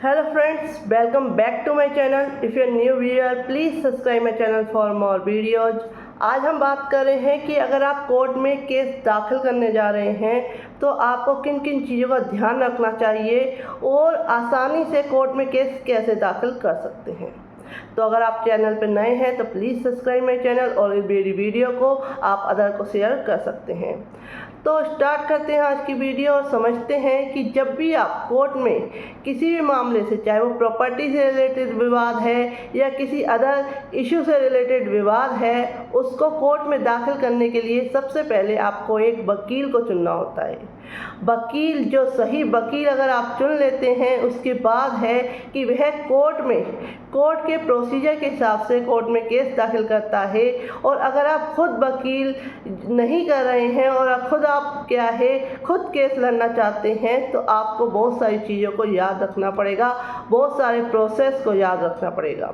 Hello friends, welcome back to my channel. If you are new viewer, please subscribe my channel for more videos. आज हम बात कर रहे हैं कि अगर आप कोर्ट में केस दाखिल करने जा रहे हैं तो आपको किन किन चीज़ों का ध्यान रखना चाहिए और आसानी से कोर्ट में केस कैसे दाखिल कर सकते हैं। तो अगर आप चैनल पर नए हैं तो प्लीज़ सब्सक्राइब माई चैनल और इस मेरी वीडियो को आप अदर को शेयर कर सकते हैं। तो स्टार्ट करते हैं आज की वीडियो और समझते हैं कि जब भी आप कोर्ट में किसी भी मामले से, चाहे वो प्रॉपर्टी से रिलेटेड विवाद है या किसी अदर इशू से रिलेटेड विवाद है, उसको कोर्ट में दाखिल करने के लिए सबसे पहले आपको एक वकील को चुनना होता है। वकील, जो सही वकील अगर आप चुन लेते हैं, उसके बाद है कि वह कोर्ट के प्रोसीजर के हिसाब से कोर्ट में केस दाखिल करता है। और अगर आप खुद वकील नहीं कर रहे हैं और खुद खुद केस लड़ना चाहते हैं तो आपको बहुत सारी चीज़ों को याद रखना पड़ेगा, बहुत सारे प्रोसेस को याद रखना पड़ेगा।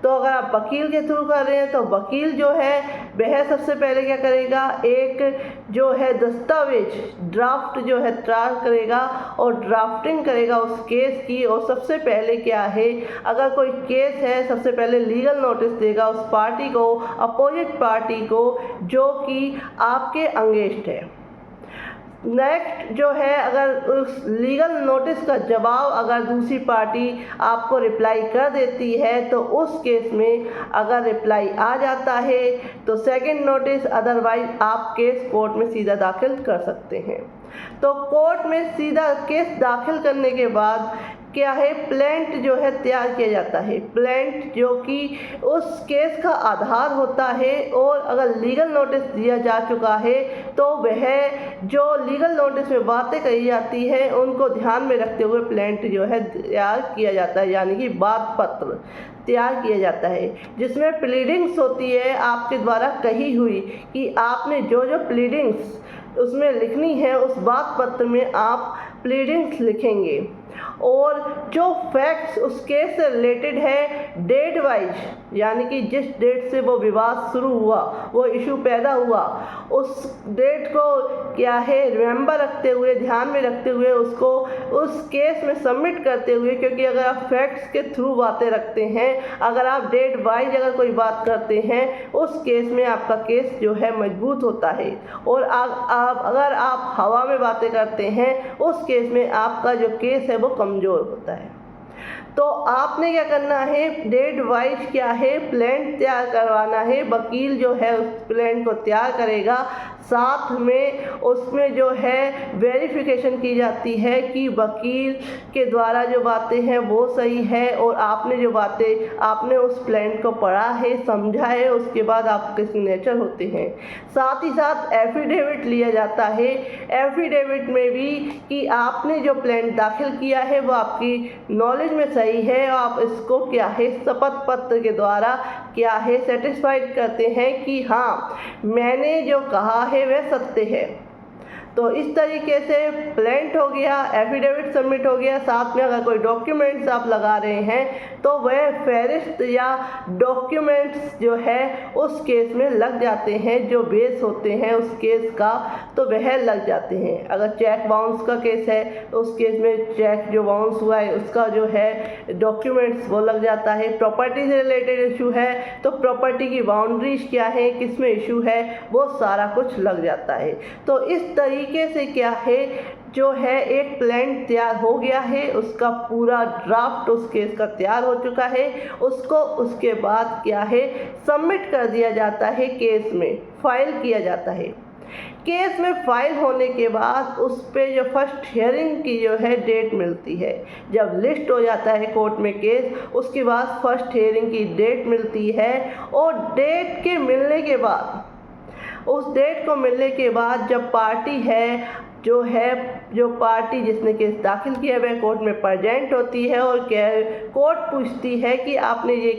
तो अगर आप वकील के थ्रू कर रहे हैं तो वकील जो है वह सबसे पहले क्या करेगा, एक जो है दस्तावेज ड्राफ्ट जो है तैयार करेगा और ड्राफ्टिंग करेगा उस केस की। और सबसे पहले क्या है, अगर कोई केस है, सबसे पहले लीगल नोटिस देगा उस पार्टी को, अपोजिट पार्टी को, जो कि आपके अगेंस्ट है। नेक्स्ट जो है, अगर उस लीगल नोटिस का जवाब अगर दूसरी पार्टी आपको रिप्लाई कर देती है तो उस केस में अगर रिप्लाई आ जाता है तो सेकंड नोटिस, अदरवाइज आप केस कोर्ट में सीधा दाखिल कर सकते हैं। तो कोर्ट में सीधा केस दाखिल करने के बाद क्या है, प्लेंट जो है तैयार किया जाता है। प्लेंट जो कि उस केस का आधार होता है, और अगर लीगल नोटिस दिया जा चुका है तो वह जो लीगल नोटिस में बातें कही जाती है उनको ध्यान में रखते हुए प्लेंट जो है तैयार किया जाता है, यानी कि वाद पत्र तैयार किया जाता है, जिसमें प्लीडिंग्स होती है आपके द्वारा कही हुई कि आपने जो प्लीडिंग्स उसमें लिखनी है, उस वाद पत्र में आप प्लीडिंग्स लिखेंगे। और जो फैक्ट्स उस केस से रिलेटेड है डेट वाइज, यानी कि जिस डेट से वो विवाद शुरू हुआ, वो इशू पैदा हुआ, उस डेट को क्या है रिमेंबर रखते हुए, ध्यान में रखते हुए उसको उस केस में सबमिट करते हुए, क्योंकि अगर आप फैक्ट्स के थ्रू बातें रखते हैं, अगर आप डेट वाइज अगर कोई बात करते हैं, उस केस में आपका केस जो है मजबूत होता है। और अगर आप हवा में बातें करते हैं, उस केस में आपका जो केस है वो कमज़ोर होता है। तो आपने क्या करना है, डेट वाइज क्या है प्लान तैयार करवाना है। वकील जो है उस प्लान को तैयार करेगा, साथ में उसमें जो है वेरिफिकेशन की जाती है कि वकील के द्वारा जो बातें हैं वो सही है और आपने जो बातें आपने उस प्लान को पढ़ा है, समझा है, उसके बाद आपके सिग्नेचर होते हैं। साथ ही साथ एफिडेविट लिया जाता है। एफिडेविट में भी कि आपने जो प्लान दाखिल किया है वो आपकी नॉलेज में सही है, आप इसको क्या है शपथ पत्र के द्वारा क्या है सेटिस्फाइड करते हैं कि हाँ मैंने जो कहा है वह सत्य है। तो इस तरीके से प्लेंट हो गया, एफिडेविट सबमिट हो गया। साथ में अगर कोई डॉक्यूमेंट्स आप लगा रहे हैं तो वह फेरिस्त या डॉक्यूमेंट्स जो है उस केस में लग जाते हैं, जो बेस होते हैं उस केस का, तो वह लग जाते हैं। अगर चेक बाउंस का केस है तो उस केस में चेक जो बाउंस हुआ है उसका जो है डॉक्यूमेंट्स वो लग जाता है। प्रॉपर्टी से रिलेटेड इशू है तो प्रॉपर्टी की बाउंड्रीज क्या है, किस में इशू है, वो सारा कुछ लग जाता है। तो इस तरीके से क्या है जो है एक प्लान तैयार हो गया है, उसका पूरा ड्राफ्ट उस केस का तैयार हो चुका है। उसको उसके बाद क्या है सबमिट कर दिया जाता है, केस में फाइल किया जाता है। केस में फाइल होने के बाद उस पे जो फर्स्ट हियरिंग की जो है डेट मिलती है। जब लिस्ट हो जाता है कोर्ट में केस, उसके बाद फर्स्ट हियरिंग की डेट मिलती है। और डेट के मिलने के बाद, उस डेट को मिलने के बाद जब पार्टी है जो पार्टी जिसने केस दाखिल किया वह कोर्ट में प्रेजेंट होती है और कोर्ट पूछती है कि आपने ये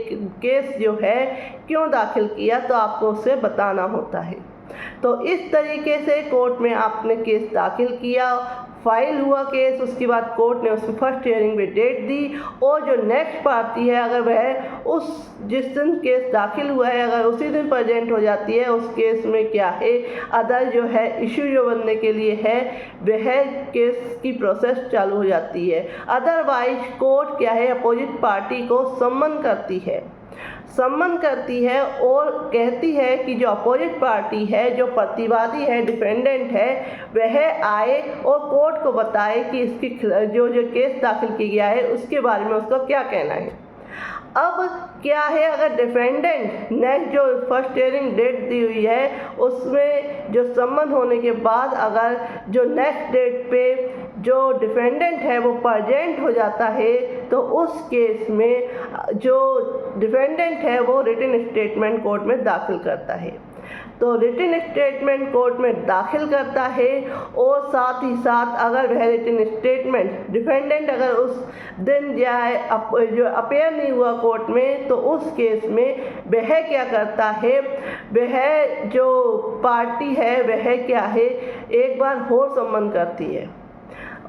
केस जो है क्यों दाखिल किया, तो आपको उसे बताना होता है। तो इस तरीके से कोर्ट में आपने केस दाखिल किया, फाइल हुआ केस, उसके बाद कोर्ट ने उसकी फर्स्ट हियरिंग में डेट दी, और जो नेक्स्ट पार्टी है अगर वह उस जिस दिन केस दाखिल हुआ है अगर उसी दिन प्रेजेंट हो जाती है, उस केस में क्या है अदर जो है इशू जो बनने के लिए है वह केस की प्रोसेस चालू हो जाती है। अदरवाइज कोर्ट क्या है अपोजिट पार्टी को सम्मन करती है और कहती है कि जो अपोजिट पार्टी है, जो प्रतिवादी है, डिफेंडेंट है, वह आए और कोर्ट को बताए कि इसकी जो केस दाखिल किया गया है उसके बारे में उसका क्या कहना है। अब क्या है अगर डिफेंडेंट नेक्स्ट जो फर्स्ट हियरिंग डेट दी हुई है उसमें जो सम्मन होने के बाद अगर जो नेक्स्ट डेट पे जो डिफेंडेंट है वो प्रेजेंट हो जाता है तो उस केस में जो डिफेंडेंट है वो रिटन स्टेटमेंट कोर्ट में दाखिल करता है। तो रिटन स्टेटमेंट कोर्ट में दाखिल करता है और साथ ही साथ अगर वह रिटन स्टेटमेंट डिफेंडेंट अगर उस दिन जाए जो अपेयर नहीं हुआ कोर्ट में तो उस केस में वह क्या करता है, वह जो पार्टी है वह क्या है एक बार और सम्मन करती है।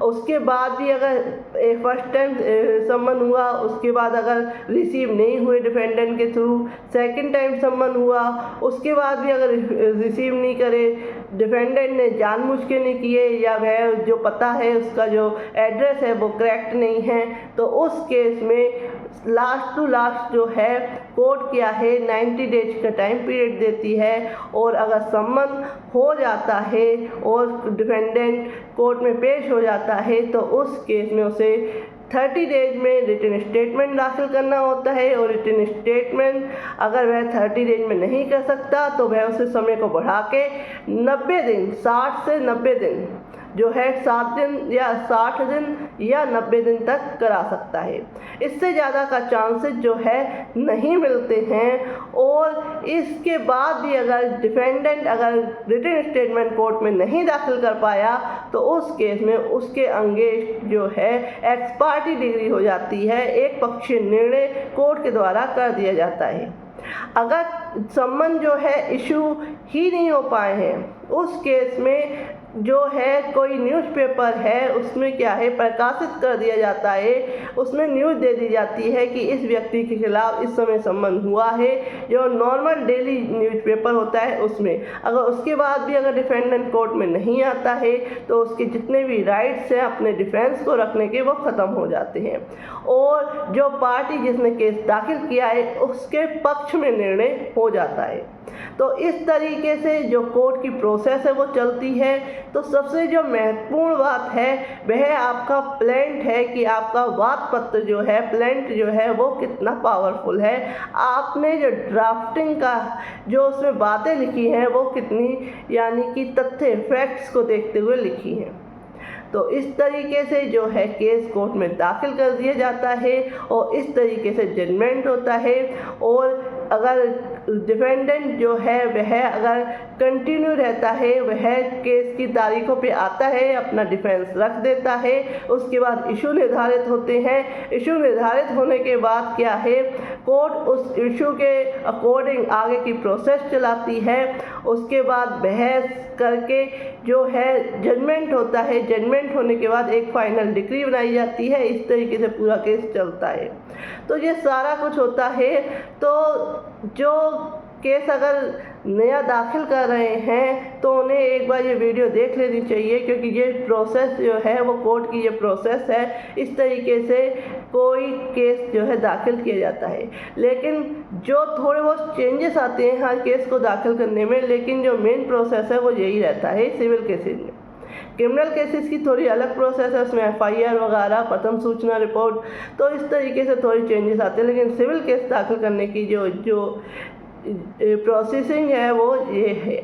उसके बाद भी अगर फर्स्ट टाइम सम्मन हुआ उसके बाद अगर रिसीव नहीं हुए डिफेंडेंट के थ्रू, सेकंड टाइम सम्मन हुआ उसके बाद भी अगर रिसीव नहीं करे, डिफेंडेंट ने जानबूझ के नहीं किए या वह जो पता है उसका जो एड्रेस है वो करेक्ट नहीं है, तो उस केस में लास्ट टू लास्ट जो है कोर्ट क्या है 90 डेज का टाइम पीरियड देती है, और अगर सम्मन हो जाता है और डिफेंडेंट कोर्ट में पेश हो जाता है तो उस केस में उसे 30 डेज में रिटन स्टेटमेंट दाखिल करना होता है। और रिटन स्टेटमेंट अगर वह 30 डेज में नहीं कर सकता तो वह उसे समय को बढ़ा के 90 दिन 60 से 90 दिन जो है 7 दिन या 60 दिन या 90 दिन तक करा सकता है। इससे ज़्यादा का चांसेस जो है नहीं मिलते हैं। और इसके बाद भी अगर डिफेंडेंट अगर रिटन स्टेटमेंट कोर्ट में नहीं दाखिल कर पाया तो उस केस में उसके अगेंस्ट जो है एक्स पार्टी डिग्री हो जाती है, एक पक्षीय निर्णय कोर्ट के द्वारा कर दिया जाता है। अगर सम्मन जो है इशू ही नहीं हो पाए हैं उस केस में जो है कोई न्यूज़पेपर है उसमें क्या है प्रकाशित कर दिया जाता है, उसमें न्यूज़ दे दी जाती है कि इस व्यक्ति के खिलाफ इस समय सम्मन हुआ है, जो नॉर्मल डेली न्यूज़पेपर होता है उसमें। अगर उसके बाद भी अगर डिफेंडेंट कोर्ट में नहीं आता है तो उसके जितने भी राइट्स हैं अपने डिफेंस को रखने के वो ख़त्म हो जाते हैं, और जो पार्टी जिसने केस दाखिल किया है उसके पक्ष में निर्णय हो जाता है। तो इस तरीके से जो कोर्ट की प्रोसेस है वो चलती है। तो सबसे जो महत्वपूर्ण बात है वह आपका प्लेंट है कि आपका वाद पत्र जो है प्लेंट जो है वो कितना पावरफुल है, आपने जो ड्राफ्टिंग का जो उसमें बातें लिखी हैं वो कितनी यानी कि तथ्य फैक्ट्स को देखते हुए लिखी हैं। तो इस तरीके से जो है केस कोर्ट में दाखिल कर दिया जाता है और इस तरीके से जजमेंट होता है। और अगर डिफेंडेंट जो है वह अगर कंटिन्यू रहता है, वह केस की तारीखों पे आता है, अपना डिफेंस रख देता है, उसके बाद इशू निर्धारित होते हैं। इशू निर्धारित होने के बाद क्या है कोर्ट उस इशू के अकॉर्डिंग आगे की प्रोसेस चलाती है। उसके बाद बहस करके जो है जजमेंट होता है, जजमेंट होने के बाद एक फाइनल डिक्री बनाई जाती है। इस तरीके से पूरा केस चलता है। तो ये सारा कुछ होता है। तो जो केस अगर नया दाखिल कर रहे हैं तो उन्हें एक बार ये वीडियो देख लेनी चाहिए, क्योंकि ये प्रोसेस जो है वो कोर्ट की ये प्रोसेस है। इस तरीके से कोई केस जो है दाखिल किया जाता है। लेकिन जो थोड़े बहुत चेंजेस आते हैं हर केस को दाखिल करने में, लेकिन जो मेन प्रोसेस है वो यही रहता है सिविल केसेस में। क्रिमिनल केसेस की थोड़ी अलग प्रोसेस है, उसमें FIR वगैरह, प्रथम सूचना रिपोर्ट, तो इस तरीके से थोड़ी चेंजेस आते हैं। लेकिन सिविल केस दाखिल करने की जो प्रोसेसिंग है वो ये है।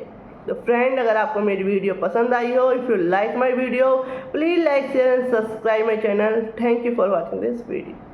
तो फ्रेंड, अगर आपको मेरी वीडियो पसंद आई हो, if you like my video please like share and subscribe my channel. Thank you for watching this video.